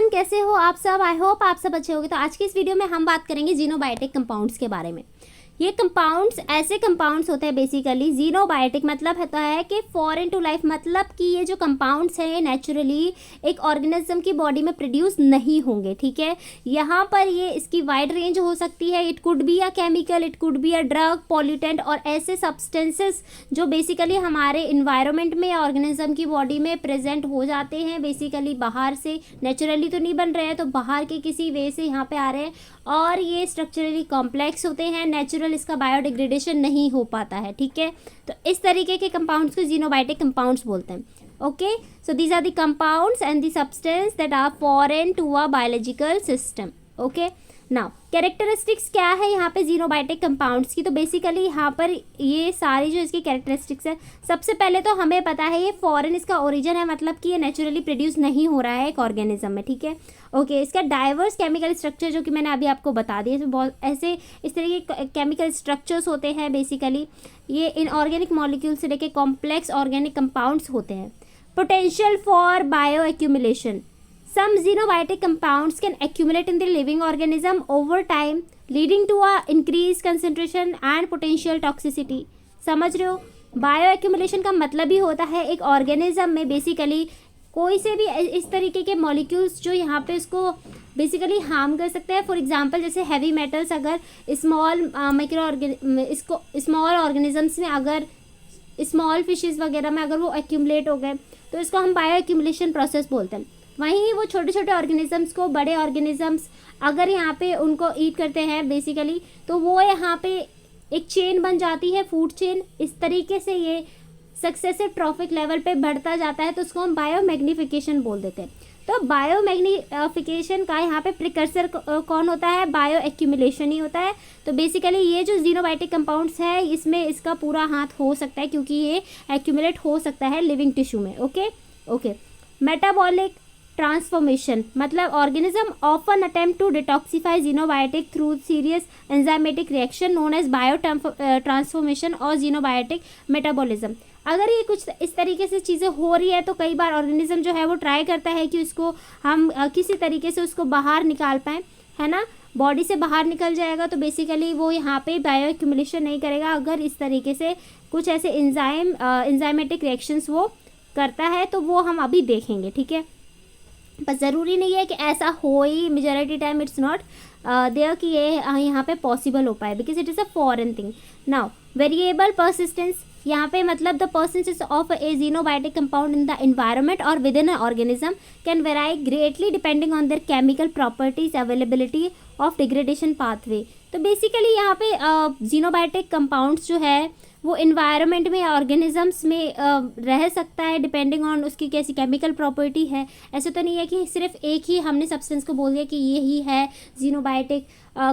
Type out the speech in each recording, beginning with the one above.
Everyone, कैसे हो आप सब। आई होप आप सब अच्छे होंगे। तो आज की इस वीडियो में हम बात करेंगे जीनोबायोटिक कंपाउंड्स के बारे में। ये कंपाउंड्स ऐसे कंपाउंड्स होते हैं, बेसिकली जीनोबायोटिक मतलब होता है कि फॉरेन टू लाइफ, मतलब कि ये जो कंपाउंड्स हैं नेचुरली एक ऑर्गेनिज्म की बॉडी में प्रोड्यूस नहीं होंगे। ठीक है, यहाँ पर ये इसकी वाइड रेंज हो सकती है। It could be a chemical, it could be a drug, pollutant और ऐसे सब्सटेंसेस जो बेसिकली हमारे इन्वायरमेंट में या ऑर्गेनिज्म की बॉडी में प्रेजेंट हो जाते हैं। बेसिकली बाहर से नेचुरली तो नहीं बन रहे हैं, तो बाहर के किसी वे से यहाँ पे आ रहे हैं और ये स्ट्रक्चरली कॉम्प्लेक्स होते हैं। नेचुरल इसका बायोडिग्रेडेशन नहीं हो पाता है। ठीक है, तो इस तरीके के कंपाउंड्स को जीनोबायोटिक कंपाउंड्स बोलते हैं। Okay, so these are the compounds and the substance that are foreign to a biological system. Okay, now characteristics क्या है यहाँ पे जीनोबायोटिक कंपाउंड्स की। तो बेसिकली यहाँ पर ये सारी जो इसकी कैरेक्टरिस्टिक्स है, सबसे पहले तो हमें पता है ये फॉरेन इसका ओरिजिन है, मतलब कि ये नेचुरली प्रोड्यूस नहीं हो रहा है एक ऑर्गेनिज्म में। ठीक है, ओके, इसका डाइवर्स केमिकल स्ट्रक्चर जो कि मैंने अभी आपको बता दिया, तो बहुत ऐसे इस तरह के केमिकल स्ट्रक्चर्स होते हैं। बेसिकली ये इनऑर्गेनिक मॉलिक्यूल से लेके कॉम्प्लेक्स ऑर्गेनिक कंपाउंड्स होते हैं। Potential for bio accumulation, some xenobiotic compounds can accumulate in the living organism over time, leading to a increased concentration and potential toxicity। समझ रहे हो, बायो एक्यूमुलेशन का मतलब ही होता है एक ऑर्गेनिज्म में बेसिकली कोई से भी इस तरीके के मॉलिक्यूल्स जो यहाँ पे उसको बेसिकली हार्म कर सकते हैं। फॉर एग्जांपल जैसे हैवी मेटल्स अगर स्मॉल इसको स्मॉल ऑर्गेनिजम्स में, अगर स्मॉल फिशेस वगैरह में अगर वो एक्यूमुलेट हो गए तो इसको हम बायो एक्यूमुलेशन प्रोसेस बोलते हैं। वहीं वो छोटे छोटे ऑर्गेनिजम्स को बड़े ऑर्गेनिजम्स अगर यहाँ पे उनको ईट करते हैं बेसिकली, तो वो यहाँ पे एक चेन बन जाती है, फूड चेन। इस तरीके से ये सक्सेसिव ट्रॉफिक लेवल पे बढ़ता जाता है, तो उसको हम बायोमैग्निफिकेशन बोल देते हैं। तो बायोमैग्निफिकेशन का यहाँ पे प्रिकर्सर कौन होता है, बायो एक्यूमुलेशन ही होता है। तो बेसिकली ये जो जीनोबायोटिक कंपाउंड्स है इसमें इसका पूरा हाथ हो सकता है, क्योंकि ये एक्यूमुलेट हो सकता है लिविंग टिश्यू में। ओके, मेटाबॉलिक ट्रांसफॉर्मेशन मतलब organism often attempt to detoxify xenobiotic through serious enzymatic reaction known as biotransformation और जीनोबायोटिक मेटाबॉलिज्म। अगर ये कुछ इस तरीके से चीज़ें हो रही है तो कई बार ऑर्गेनिज्म जो है वो ट्राई करता है कि उसको हम किसी तरीके से उसको बाहर निकाल पाएँ, है ना। बॉडी से बाहर निकल जाएगा तो बेसिकली वो यहाँ पे बायो एक्यूमुलेशन नहीं करेगा। अगर इस तरीके से कुछ ऐसे एंजाइमेटिक रिएक्शंस वो करता है तो वो हम अभी देखेंगे। ठीक है, बस ज़रूरी नहीं है कि ऐसा हो ही, majority time it's not there कि ये यहाँ पे पॉसिबल हो पाए, because it is a foreign thing. Now variable persistence, यहाँ पे मतलब the persistence of a xenobiotic compound in the environment और within a organism can vary greatly depending on their chemical properties, availability of degradation pathway. तो basically यहाँ पे xenobiotic compounds जो है वो इन्वायरमेंट में ऑर्गेनिजम्स में रह सकता है डिपेंडिंग ऑन उसकी कैसी केमिकल प्रॉपर्टी है। ऐसे तो नहीं है कि सिर्फ एक ही हमने सब्सटेंस को बोल दिया कि ये ही है जीनोबायोटिक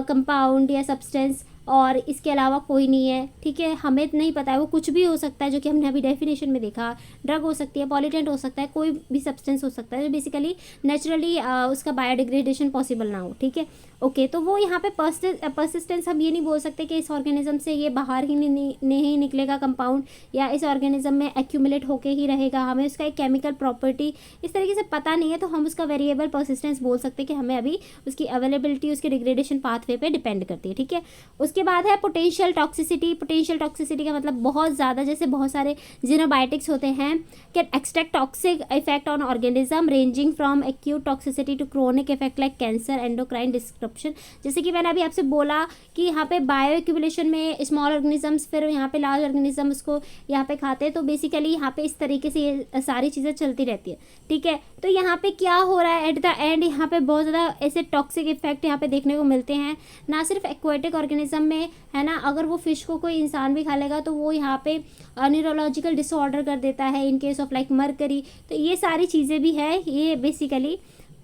कंपाउंड या सब्सटेंस और इसके अलावा कोई नहीं है। ठीक है, हमें नहीं पता है, वो कुछ भी हो सकता है जो कि हमने अभी डेफिनेशन में देखा। ड्रग हो सकती है, पॉल्यूटेंट हो सकता है, कोई भी सब्सटेंस हो सकता है जो बेसिकली नेचुरली उसका बायोडिग्रेडेशन पॉसिबल ना हो। ठीक है, ओके, तो वो यहाँ पे परसिस्टेंस हम ये नहीं बोल सकते कि इस ऑर्गेनिज्म से ये बाहर ही नहीं निकलेगा कंपाउंड, या इस ऑर्गेनिज्म में एक्यूमुलेट होके ही रहेगा। हमें उसका एक केमिकल प्रॉपर्टी इस तरीके से पता नहीं है, तो हम उसका वेरिएबल परसिस्टेंस बोल सकते हैं कि हमें अभी उसकी अवेलेबिलिटी उसके डिग्रेडेशन पाथवे पे डिपेंड करती है। ठीक है, उसके बाद है पोटेंशियल टॉक्सिसिटी। पोटेंशियल टॉक्सिसिटी का मतलब बहुत ज़्यादा, जैसे बहुत सारे जीनोबायोटिक्स होते हैं, can extract toxic effect on organism ranging from acute toxicity to chronic effect like cancer, endocrine disruption. जैसे कि मैंने अभी आपसे बोला कि यहाँ पे बायो एक्यूमुलेशन में स्मॉल ऑर्गेनिजम्स, फिर यहाँ पे लार्ज ऑर्गेनिज्म उसको यहाँ पे खाते हैं, तो बेसिकली यहाँ पे इस तरीके से ये सारी चीज़ें चलती रहती है। ठीक है, तो यहाँ पे क्या हो रहा है एट द एंड, यहाँ पे बहुत ज़्यादा ऐसे टॉक्सिक इफेक्ट यहाँ पे देखने को मिलते हैं, ना सिर्फ एक्वेटिक ऑर्गेनिज्म में, है ना। अगर वो फिश को कोई इंसान भी खा लेगा तो वो यहाँ पे न्यूरोलॉजिकल डिसऑर्डर कर देता है in case of like mercury. तो ये सारी चीज़ें भी है, ये बेसिकली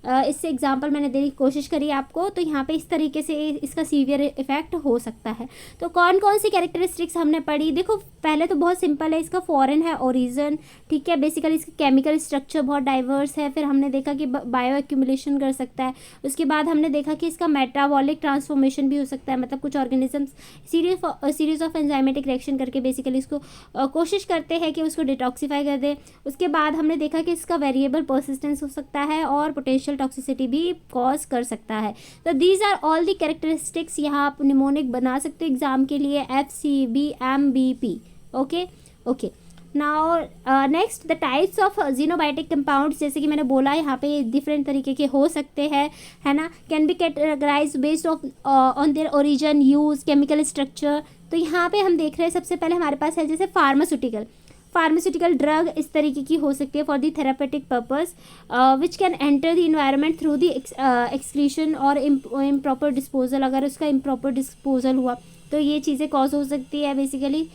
इससे एग्जांपल मैंने देने की कोशिश करी आपको। तो यहाँ पे इस तरीके से इसका सीवियर इफेक्ट हो सकता है। तो कौन कौन सी कैरेक्टरिस्टिक्स हमने पढ़ी, देखो पहले तो बहुत सिंपल है, इसका फॉरेन है ओरिजिन। ठीक है, बेसिकली इसका केमिकल स्ट्रक्चर बहुत डाइवर्स है। फिर हमने देखा कि बायो एक्यूमुलेशन कर सकता है। उसके बाद हमने देखा कि इसका मेटाबॉलिक ट्रांसफॉर्मेशन भी हो सकता है, मतलब कुछ organisms series of enzymatic reaction करके बेसिकली इसको कोशिश करते हैं कि उसको डिटॉक्सिफाई कर दे। उसके बाद हमने देखा कि इसका वेरिएबल परसिस्टेंस हो सकता है और पोटेंशियल पोटेंशियल टॉक्सिसिटी भी कॉज कर सकता है। तो these are all the characteristics, यहाँ आप निमोनिक बना सकते हो एग्जाम के लिए, FCBMBP। Okay okay, now next the types of xenobiotic compounds, जैसे कि मैंने बोला यहाँ पे डिफरेंट तरीके के हो सकते हैं, है ना, can be categorize based on their origin, use, chemical structure. तो यहाँ पे हम देख रहे हैं सबसे पहले हमारे पास है जैसे फार्मास्यूटिकल ड्रग इस तरीके की हो सकती है for the therapeutic purpose, which can enter the environment through the excretion और इम्प्रॉपर डिस्पोजल। अगर उसका इम्प्रॉपर डिस्पोजल हुआ तो ये चीज़ें कॉज हो सकती है बेसिकली।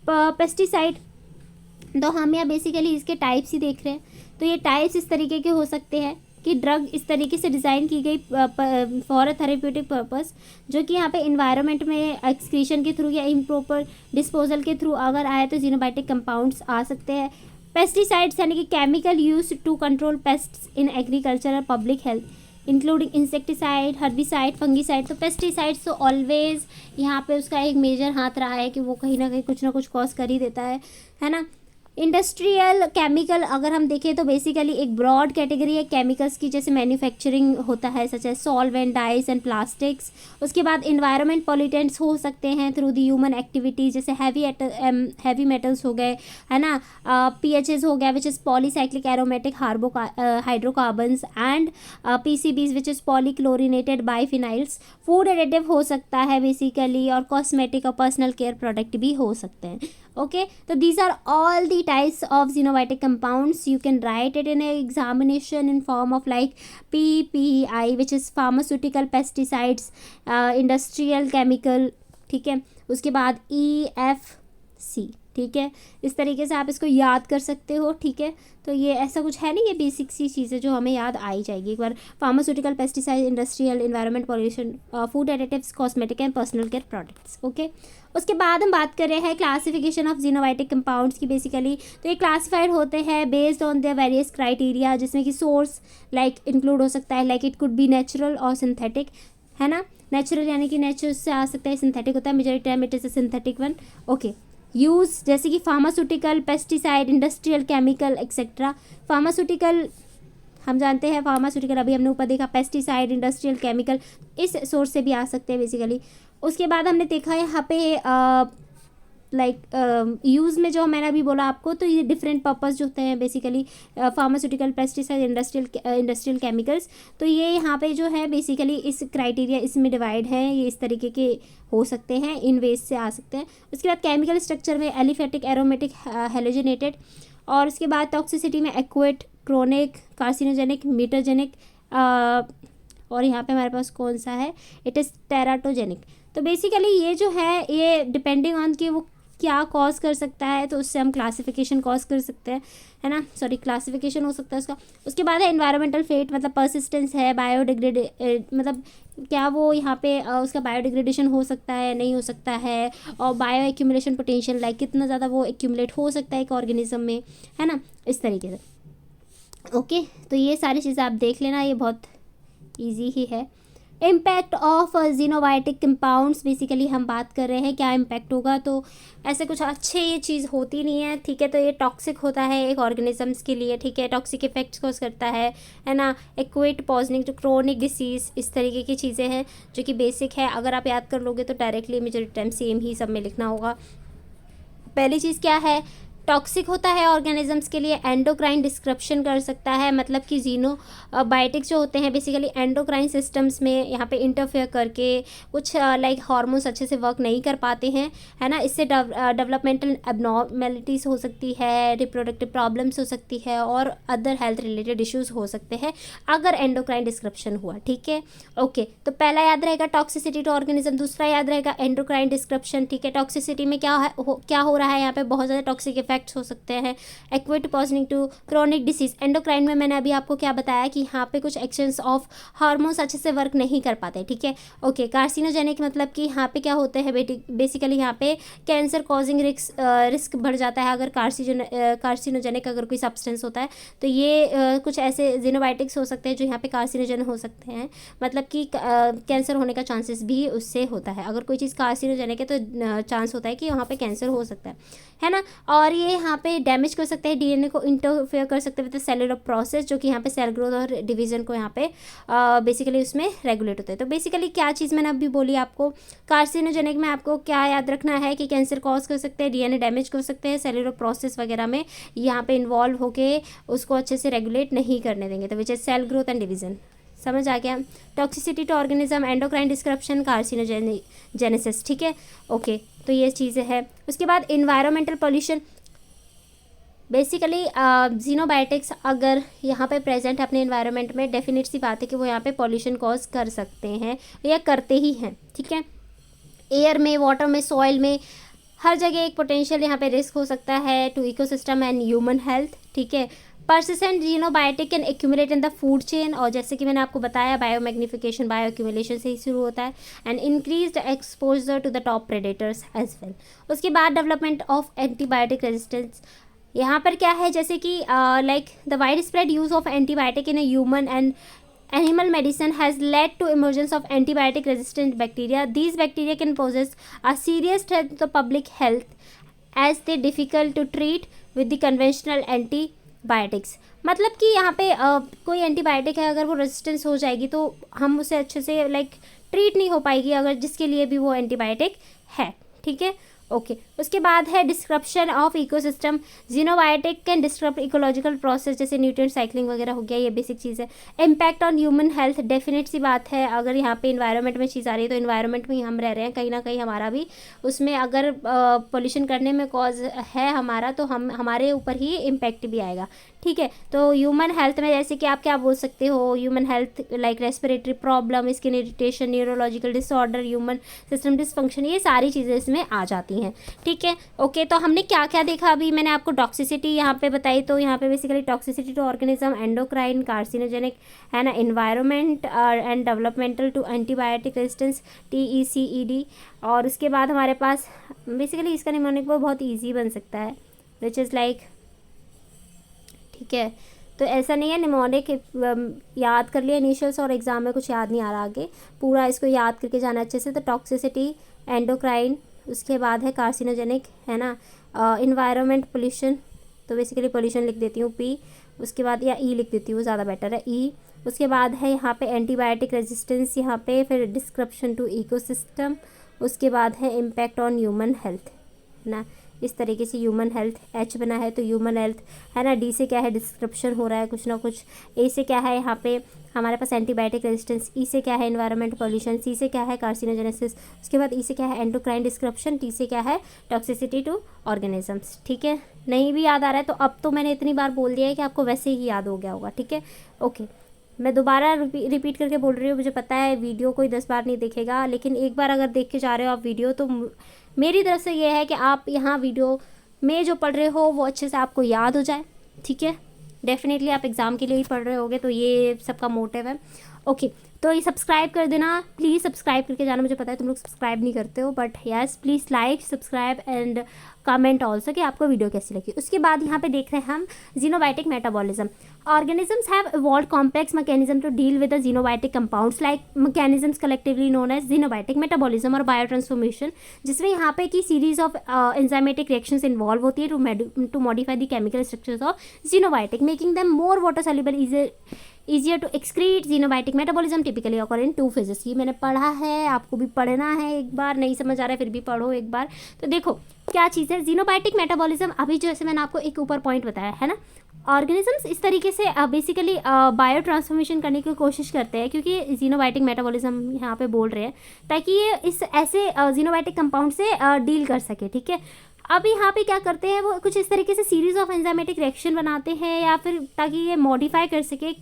पेस्टिसाइड, तो हम यहाँ बेसिकली इसके टाइप्स ही देख रहे हैं। तो ये टाइप्स इस तरीके के हो सकते हैं कि ड्रग इस तरीके से डिज़ाइन की गई फॉर अ थेरेप्यूटिक पर्पस, जो कि यहाँ पे इन्वायरमेंट में एक्सक्रीशन के थ्रू या इम्प्रॉपर डिस्पोजल के थ्रू अगर आए तो जीनोबायोटिक कंपाउंड्स आ सकते हैं। पेस्टिसाइड्स यानी कि chemical use to control pests in agriculture और public health, including insecticide, herbicide, fungicide. तो पेस्टिसाइड्स तो ऑलवेज यहाँ पे उसका एक मेजर हाथ रहा है कि वो कहीं ना कहीं कुछ ना कुछ कॉज कर ही देता है ना। इंडस्ट्रियल केमिकल अगर हम देखें तो बेसिकली एक ब्रॉड कैटेगरी है केमिकल्स की, जैसे मैन्युफैक्चरिंग होता है such as solvent, dyes and plastics. उसके बाद इन्वायरमेंट पॉल्यूटेंट्स हो सकते हैं थ्रू द ह्यूमन एक्टिविटीज, जैसे हैवी मेटल्स हो गए, है ना, PHs हो गया which is polycyclic aromatic hydrocarbons, and PCBs which is polychlorinated biphenyls. Food additive हो सकता है बेसिकली, और कॉस्मेटिक और पर्सनल केयर प्रोडक्ट भी हो सकते हैं। Okay, so these are all the types of xenobiotic compounds. You can write it in an examination in form of like PPI, which is pharmaceutical, pesticides, industrial chemical, ठीक है। उसके बाद EFC, ठीक है। इस तरीके से आप इसको याद कर सकते हो, ठीक है। तो ये ऐसा कुछ है नहीं, ये बेसिक सी चीज़ें जो हमें याद आई जाएगी एक बार। Pharmaceutical, pesticide, industrial, environment, pollution, food additives, cosmetic and personal care products. Okay, उसके बाद हम बात कर रहे हैं क्लासिफिकेशन ऑफ जीनोबायोटिक कंपाउंड्स की बेसिकली। तो ये क्लासिफाइड होते हैं based on the various criteria, जिसमें कि सोर्स लाइक इंक्लूड हो सकता है, like it could be natural और सिंथेटिक, है ना। नेचुरल यानी कि नेचर से आ सकता है, सिंथेटिक होता है majority time it is a synthetic one. Okay, use जैसे कि pharmaceutical, pesticide, industrial chemical etcetera. Pharmaceutical हम जानते हैं, फार्मास्यूटिकल अभी हमने ऊपर देखा, पेस्टिसाइड, इंडस्ट्रियल केमिकल इस सोर्स से भी आ सकते हैं बेसिकली। उसके बाद हमने देखा यहाँ पे लाइक यूज़ में जो मैंने अभी बोला आपको, तो ये डिफरेंट पर्पस जो होते हैं basically, pharmaceutical, pesticide, industrial chemicals. तो ये यहाँ पे जो है बेसिकली इस क्राइटेरिया इसमें डिवाइड है, ये इस तरीके के हो सकते हैं, इन वेज से आ सकते हैं। उसके बाद केमिकल स्ट्रक्चर में एलिफेटिक, एरोमेटिक, हेलोजेनेटेड। और उसके बाद टॉक्सिसिटी में एक्वेट, क्रोनिक, कार्सिनोजेनिक, मीटरजेनिक, और यहाँ पे हमारे पास कौन सा है, इट इज़ टेराटोजेनिक। तो बेसिकली ये जो है ये डिपेंडिंग ऑन कि वो क्या कॉज कर सकता है, तो उससे हम क्लासिफिकेशन कॉज कर सकते हैं, है ना, सॉरी क्लासिफिकेशन हो सकता है उसका। उसके बाद है एनवायरमेंटल फेट, मतलब परसिस्टेंस है, मतलब क्या वो यहाँ पे उसका बायोडिग्रेडेशन हो सकता है, नहीं हो सकता है, और बायो एक्यूमुलेशन पोटेंशियल, लाइक कितना ज़्यादा वो एक्यूमुलेट हो सकता है एक ऑर्गेनिज्म में, है ना, इस तरीके से। ओके, तो ये सारी चीज़ें आप देख लेना, ये बहुत ईजी ही है। Impact of xenobiotic compounds basically हम बात कर रहे हैं, क्या इम्पैक्ट होगा। तो ऐसे कुछ अच्छे ये चीज़ होती नहीं है, ठीक है। तो ये टॉक्सिक होता है एक ऑर्गेनिजम्स के लिए, ठीक है, टॉक्सिक इफेक्ट्स कॉज करता है ना। एक्वेट, पॉइजनिंग, जो क्रोनिक डिसीज़, इस तरीके की चीज़ें हैं जो कि बेसिक है। अगर आप याद कर लोगे तो डायरेक्टली मेजॉरिटी टाइम सेम ही सब में लिखना होगा। पहली चीज़ क्या है, टॉक्सिक होता है ऑर्गेनिजम्स के लिए, एंडोक्राइन डिस्क्रप्शन कर सकता है, मतलब कि जीनोबायोटिक्स जो होते हैं बेसिकली एंडोक्राइन सिस्टम्स में यहाँ पे इंटरफेयर करके कुछ लाइक हार्मोन्स अच्छे से वर्क नहीं कर पाते हैं, है ना। इससे डेवलपमेंटल एबनॉर्मेलिटीज़ हो सकती है, रिप्रोडक्टिव प्रॉब्लम्स हो सकती है, और अदर हेल्थ रिलेटेड इश्यूज़ हो सकते हैं अगर एंडोक्राइन डिस्क्रप्शन हुआ, ठीक है। ओके, तो पहला याद रहेगा टॉक्सिसिटी टू ऑर्गेनिज्म, दूसरा याद रहेगा एंडोक्राइन डिस्क्रप्शन, ठीक है। टॉक्सिसिटी में क्या हो रहा है, यहाँ पे बहुत ज़्यादा टॉक्सिक इफेक्ट हो सकते हैं। Acute, poisoning to chronic disease. Endocrine में मैंने अभी आपको क्या बताया कि यहाँ पे कुछ एक्शंस ऑफ हार्मोन्स अच्छे से वर्क नहीं कर पाते, ठीक है। ओके, कार्सिनोजेनिक मतलब कि यहाँ पे क्या होते हैं बेसिकली यहाँ पे कैंसर कॉजिंग रिस्क बढ़ जाता है अगर कार्सिनोजेनिक अगर कोई सब्सटेंस होता है। तो ये कुछ ऐसे जीनोबायोटिक्स हो सकते हैं जो यहाँ पे कार्सिनोजन हो सकते हैं, मतलब कि कैंसर होने का चांसेस भी उससे होता है। अगर कोई चीज़ कार्सिनोजेनिक है तो चांस होता है कि वहाँ पे कैंसर हो सकता है ना। और ये यहाँ पे डैमेज कर सकते हैं डीएनए को, इंटरफेयर कर सकते हैं विद सेलुलर प्रोसेस, जो कि यहाँ पे सेल ग्रोथ और डिवीजन को यहाँ पे बेसिकली उसमें रेगुलेट होते हैं। तो बेसिकली क्या चीज़ मैंने अभी बोली आपको, कार्सिनोजेनिक में आपको क्या याद रखना है कि कैंसर कॉज कर सकते हैं, डीएनए डैमेज कर सकते हैं, सेलुलर प्रोसेस वगैरह में यहाँ पे इन्वॉल्व होके उसको अच्छे से रेगुलेट नहीं करने देंगे, तो which is cell growth and division. समझ आ गया। Toxicity to organism, endocrine disruption, carcinogenesis, ठीक है, ओके। तो ये चीज़ें हैं। उसके बाद इन्वायरमेंटल पॉल्यूशन, बेसिकली जीनोबायोटिक्स अगर यहाँ पे प्रेजेंट है अपने इन्वायरमेंट में, डेफिनेट सी बात है कि वो यहाँ पे पॉल्यूशन कॉज कर सकते हैं या करते ही हैं, ठीक है। एयर में, वाटर में, सॉइल में, हर जगह एक पोटेंशियल यहाँ पे रिस्क हो सकता है to ecosystem and human health, ठीक है। Persistent xenobiotic can accumulate in the food chain, और जैसे कि मैंने आपको बताया बायोमैग्निफिकेशन बायो एक्यूमुलेशन से ही शुरू होता है, and increased exposure to the top predators as well. उसके बाद डेवलपमेंट ऑफ एंटीबायोटिक रेजिस्टेंस, यहाँ पर क्या है, जैसे कि like the wide spread use of antibiotic in a human and animal medicine has led to emergence of antibiotic resistant bacteria. These bacteria can pose a serious threat to the public health as they difficult to treat with the conventional antibiotics. मतलब कि यहाँ पे कोई antibiotic है, अगर वो resistance हो जाएगी तो हम उसे अच्छे से लाइक ट्रीट नहीं हो पाएगी, अगर जिसके लिए भी वो एंटीबायोटिक है, ठीक है, ओके। उसके बाद है disruption of ecosystem, xenobiotic can disrupt ecological process, जैसे न्यूट्रिएंट साइक्लिंग वगैरह हो गया, ये बेसिक चीज़ है। Impact on human health, definite सी बात है, अगर यहाँ पे इन्वायरमेंट में चीज़ आ रही है तो इन्वायरमेंट में ही हम रह रहे हैं, कहीं ना कहीं हमारा भी उसमें अगर पोल्यूशन करने में कॉज है हमारा, तो हमारे ऊपर ही इम्पैक्ट भी आएगा, ठीक है। तो ह्यूमन हेल्थ में जैसे कि आप क्या बोल सकते हो, human health like respiratory problem, skin irritation, neurological disorder, human system dysfunction, ये सारी चीज़ें इसमें आ जाती हैं, ठीक है, ओके। तो हमने क्या क्या देखा अभी, मैंने आपको टॉक्सिसिटी यहाँ पे बताई, तो यहाँ पे basically toxicity to organism, endocrine, carcinogenic, है ना, environment and developmental to antibiotic resistance, TECED। और उसके बाद हमारे पास बेसिकली इसका निमोनिक वो बहुत ईजी बन सकता है, विच इज़ लाइक, ठीक है। तो ऐसा नहीं है निमोनिक याद कर लिया इनिशियल्स और एग्जाम में कुछ याद नहीं आ रहा, आगे पूरा इसको याद करके जाना अच्छे से। तो टॉक्सिसिटी, एंडोक्राइन, उसके बाद है कार्सिनोजेनिक, है ना, इन्वायरमेंट पोल्यूशन, तो बेसिकली पोल्यूशन लिख देती हूँ P, उसके बाद या E लिख देती हूँ, ज़्यादा बेटर है E। उसके बाद है यहाँ पे एंटीबायोटिक रेजिस्टेंस, यहाँ पे फिर डिस्क्रप्शन टू इकोसिस्टम, उसके बाद है इम्पैक्ट ऑन ह्यूमन हेल्थ, है ना, इस तरीके से ह्यूमन हेल्थ, H बना है तो ह्यूमन हेल्थ, है ना। D से क्या है, डिस्क्रप्शन हो रहा है कुछ ना कुछ। A से क्या है यहाँ पे हमारे पास एंटीबायोटिक रेजिस्टेंस, E से क्या है एनवायरनमेंट पॉल्यूशन, C से क्या है कार्सिनोजेनेसिस, उसके बाद E से क्या है एंडोक्राइन डिस्क्रप्शन, T से क्या है टॉक्सिसिटी टू ऑर्गेनिजम्स, ठीक है। नहीं भी याद आ रहा है तो अब तो मैंने इतनी बार बोल दिया है कि आपको वैसे ही याद हो गया होगा, ठीक है, ओके। मैं दोबारा रिपीट करके बोल रही हूँ, मुझे पता है वीडियो कोई 10 बार नहीं देखेगा, लेकिन एक बार अगर देख के जा रहे हो आप वीडियो, तो मेरी तरफ से ये है कि आप यहाँ वीडियो में जो पढ़ रहे हो वो अच्छे से आपको याद हो जाए, ठीक है। डेफिनेटली आप एग्ज़ाम के लिए ही पढ़ रहे होगे, तो ये सबका मोटिव है, ओके। तो ये सब्सक्राइब कर देना प्लीज़, सब्सक्राइब करके जाना, मुझे पता है तुम लोग सब्सक्राइब नहीं करते हो, but yes please like, subscribe and comment also कि आपको वीडियो कैसी लगी। उसके बाद यहाँ पे देख रहे हैं हम xenobiotic metabolism. Organisms have evolved complex mechanism to deal with the xenobiotic compounds like mechanisms collectively known as xenobiotic metabolism और बायो ट्रांसफॉर्मेशन, जिसमें यहाँ पे की series of enzymatic reactions involve होती है to modify the chemical structures of xenobiotic, making them more water soluble, easier to excrete. Xenobiotic metabolism typically occur in 2 phases. ये मैंने पढ़ा है, आपको भी पढ़ना है एक बार, नहीं समझ आ रहा है फिर भी पढ़ो एक बार। तो देखो क्या चीज़ है जीनोबायोटिक मेटाबॉलिज्म, अभी जैसे मैंने आपको एक ऊपर पॉइंट बताया है ना, ऑर्गेनिजम्स इस तरीके से बेसिकली बायो ट्रांसफॉर्मेशन करने की कोशिश करते हैं, क्योंकि जीनोबायोटिक मेटाबॉलिज्म यहाँ पे बोल रहे हैं ताकि ये इस ऐसे जीनोबायोटिक कंपाउंड से डील कर सके, ठीक है। अब यहाँ पे क्या करते हैं वो कुछ इस तरीके से सीरीज ऑफ एंजाइमेटिक रिएक्शन बनाते हैं, या फिर ताकि ये मॉडिफाई कर सके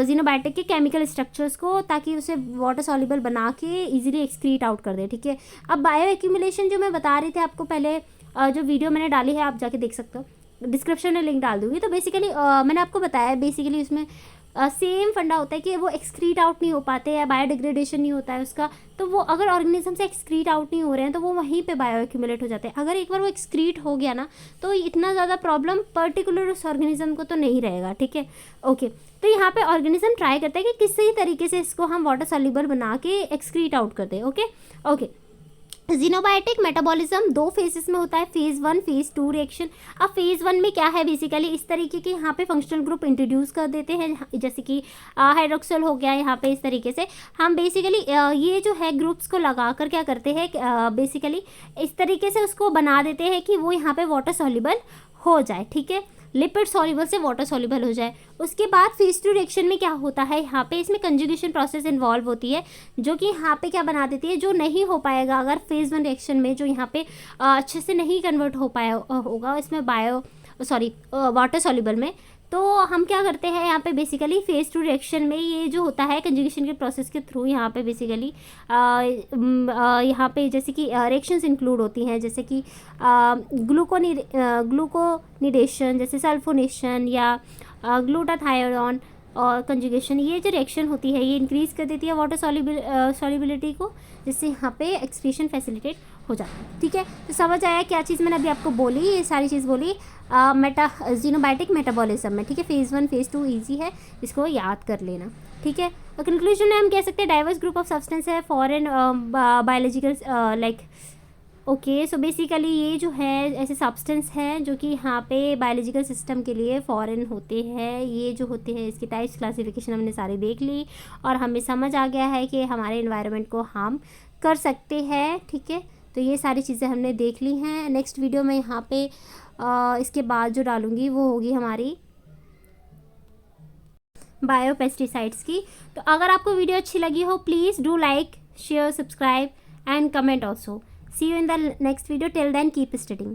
जीनोबायोटिक के केमिकल स्ट्रक्चर्स को, ताकि उसे वाटर सॉल्युबल बना के इजीली एक्सक्रीट आउट कर दे, ठीक है। अब बायो एक्यूमुलेशन जो मैं बता रही थी आपको पहले, जो वीडियो मैंने डाली है आप जाके देख सकते हो, डिस्क्रिप्शन में लिंक डाल दूँगी। तो बेसिकली मैंने आपको बताया बेसिकली उसमें सेम फंडा होता है कि वो एक्सक्रीट आउट नहीं हो पाते या बायोडिग्रेडेशन नहीं होता है उसका, तो वो अगर ऑर्गेनिज्म से एक्सक्रीट आउट नहीं हो रहे हैं तो वो वहीं पे बायो एक्यूमुलेट हो जाते हैं। अगर एक बार वो एक्सक्रीट हो गया ना तो इतना ज़्यादा प्रॉब्लम पर्टिकुलर उस ऑर्गेनिज्म को तो नहीं रहेगा, ठीक है, ओके। तो यहाँ पे ऑर्गेनिज्म ट्राई करता है कि किसी तरीके से इसको हम वाटर सॉल्युबल बना के एक्सक्रीट आउट कर दें, ओके। जीनोबायोटिक मेटाबॉलिज्म 2 फेजेस में होता है, फेज़ 1 फेज़ 2 रिएक्शन। अब फेज़ 1 में क्या है, बेसिकली इस तरीके के यहाँ पे फंक्शनल ग्रुप इंट्रोड्यूस कर देते हैं, जैसे कि हाइड्रोक्सिल हो गया यहाँ पे। इस तरीके से हम बेसिकली ये जो है ग्रुप्स को लगाकर क्या करते हैं, बेसिकली इस तरीके से उसको बना देते हैं कि वो यहाँ पे वाटर सॉल्युबल हो जाए, ठीक है, लिपिड सॉल्युबल से वाटर सॉल्युबल हो जाए। उसके बाद फेज़ 2 रिएक्शन में क्या होता है, यहाँ पे इसमें कंजुगेशन प्रोसेस इन्वॉल्व होती है, जो कि यहाँ पे क्या बना देती है, जो नहीं हो पाएगा अगर फेज़ 1 रिएक्शन में, जो यहाँ पे अच्छे से नहीं कन्वर्ट हो पाया होगा इसमें वाटर सॉल्युबल में, तो हम क्या करते हैं यहाँ पे बेसिकली फेज़ 2 रिएक्शन में ये जो होता है कंजुगेशन के प्रोसेस के थ्रू यहाँ पे बेसिकली यहाँ पे जैसे कि रिएक्शंस इंक्लूड होती हैं, जैसे कि ग्लूकोनिडेशन, जैसे सल्फोनेशन या ग्लूटाथायोन और कंजुगेशन। ये जो रिएक्शन होती है ये इंक्रीज़ कर देती है वाटर सॉल्युबिलिटी को, जिससे यहाँ पे एक्सक्रीशन फैसिलिटेट हो जाता है, ठीक है। तो समझ आया क्या चीज़ मैंने अभी आपको बोली, ये सारी चीज़ बोली जीनोबायोटिक मेटाबॉलिज्म में, ठीक है। फेज़ 1 फेज़ 2 ईजी है, इसको याद कर लेना, ठीक है। और कंक्लूजन में हम कह सकते हैं डाइवर्स ग्रुप ऑफ सब्सटेंस है foreign biological like okay. So basically ये जो है ऐसे सब्सटेंस हैं जो कि यहाँ पे बायोलॉजिकल सिस्टम के लिए फॉरेन होते हैं। ये जो होते हैं इसकी टाइप्स क्लासिफिकेशन हमने सारी देख ली और हमें समझ आ गया है कि हमारे एनवायरनमेंट को हार्म कर सकते हैं, ठीक है। तो ये सारी चीज़ें हमने देख ली हैं। नेक्स्ट वीडियो में यहाँ पे इसके बाद जो डालूँगी वो होगी हमारी बायोपेस्टिसाइड्स की। तो अगर आपको वीडियो अच्छी लगी हो please do like, share, subscribe and comment also. See you in the next video. Till then, keep studying.